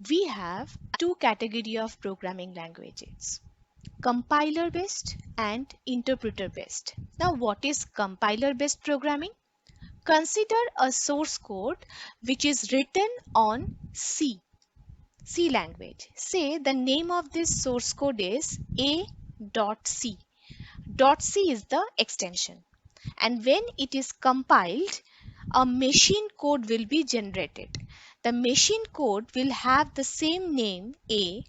We have two categories of programming languages, compiler based and interpreter based. Now, what is compiler based programming? Consider a source code which is written on C language. Say the name of this source code is A.C. .c is the extension. And when it is compiled, a machine code will be generated. The machine code will have the same name A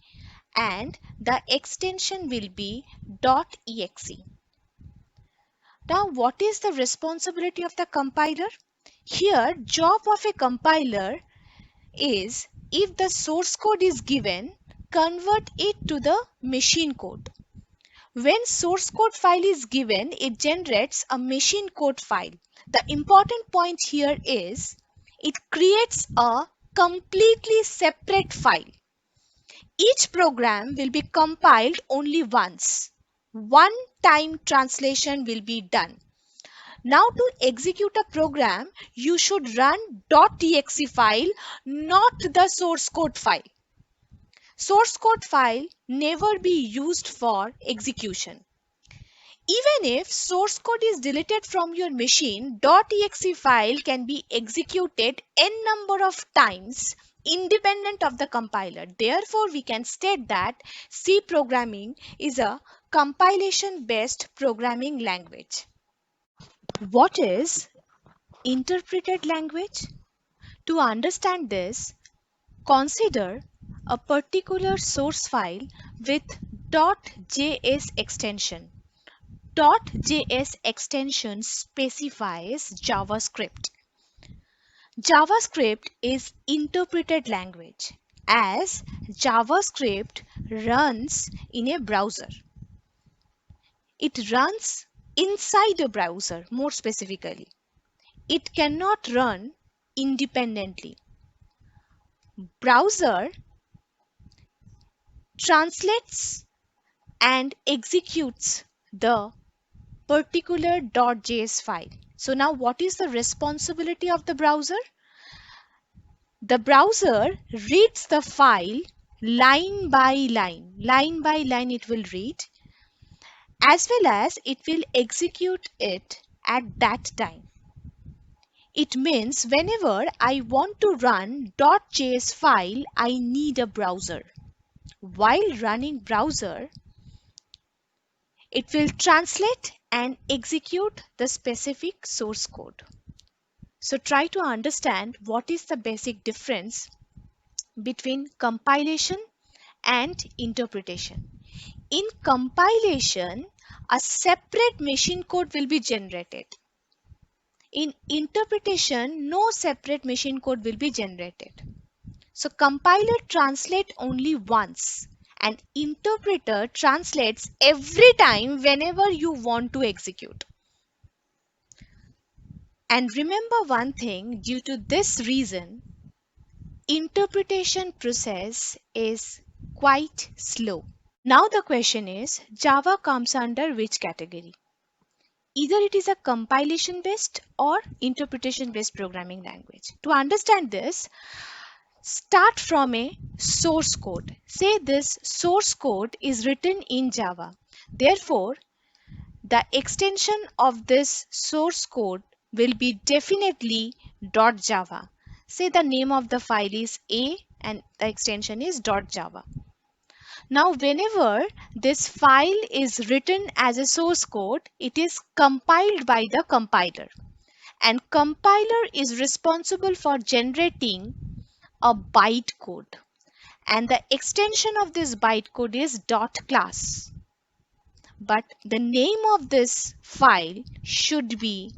and the extension will be .exe. Now, what is the responsibility of the compiler? Here, job of a compiler is if the source code is given, convert it to the machine code. When source code file is given, it generates a machine code file. The important point here is it creates a completely separate file. Each program will be compiled only once. One time translation will be done. Now to execute a program, you should run .exe file, not the source code file. Source code file never be used for execution. Even if source code is deleted from your machine, .exe file can be executed n number of times independent of the compiler. Therefore, we can state that C programming is a compilation based programming language. What is interpreted language? To understand this, consider a particular source file with .js extension. .js extension specifies JavaScript. JavaScript is interpreted language as JavaScript runs in a browser. It runs inside a browser, more specifically. It cannot run independently. Browser translates and executes the particular .js file. So now what is the responsibility of the browser? The browser reads the file line by line. Line by line it will read, as well as it will execute it at that time. It means whenever I want to run .js file, I need a browser. While running browser, it will translate and execute the specific source code. So try to understand what is the basic difference between compilation and interpretation. In compilation, a separate machine code will be generated. In interpretation, no separate machine code will be generated. So compiler translates only once and interpreter translates every time whenever you want to execute. And remember one thing, due to this reason, interpretation process is quite slow. Now the question is, Java comes under which category? Either it is a compilation based or interpretation based programming language. To understand this, start from a source code. Say this source code is written in Java. Therefore, the extension of this source code will be definitely .java. Say the name of the file is A and the extension is .java. Now, whenever this file is written as a source code, it is compiled by the compiler. And compiler is responsible for generating a bytecode. And the extension of this bytecode is .class. But the name of this file should be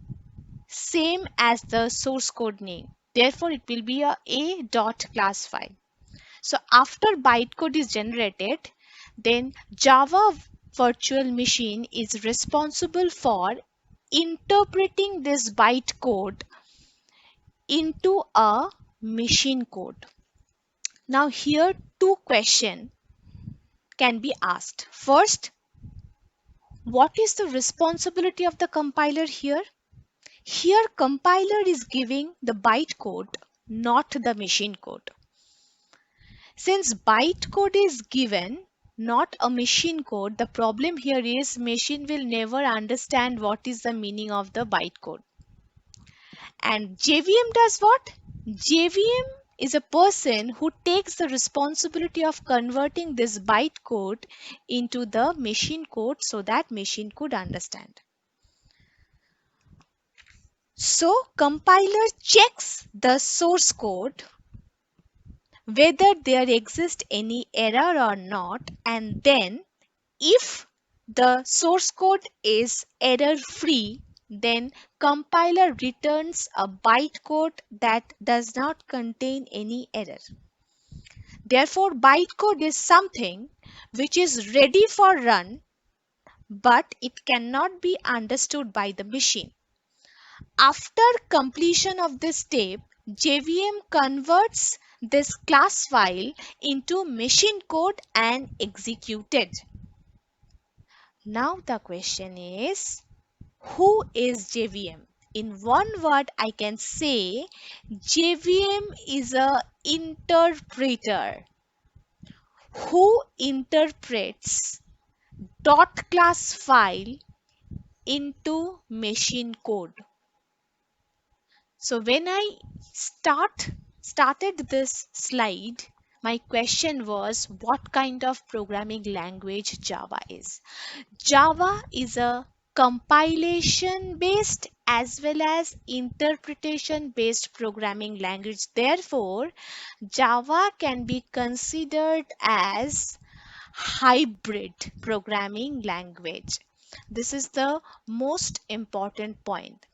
same as the source code name. Therefore, it will be a.class file. So after bytecode is generated, then Java virtual machine is responsible for interpreting this bytecode into a machine code. Now here two questions can be asked. First, what is the responsibility of the compiler here? Here compiler is giving the bytecode, not the machine code. Since bytecode is given, not a machine code, the problem here is machine will never understand what is the meaning of the bytecode. And JVM does what? JVM is a person who takes the responsibility of converting this bytecode into the machine code so that machine could understand. So compiler checks the source code whether there exists any error or not, and then if the source code is error free, then compiler returns a bytecode that does not contain any error. Therefore, bytecode is something which is ready for run, but it cannot be understood by the machine. After completion of this step, JVM converts this class file into machine code and executed. Now the question is, who is JVM? In one word, I can say JVM is a interpreter who interprets dot class file into machine code. So when I started this slide, my question was what kind of programming language Java is. Java is a compilation based as well as interpretation based programming language. Therefore, Java can be considered as hybrid programming language. This is the most important point.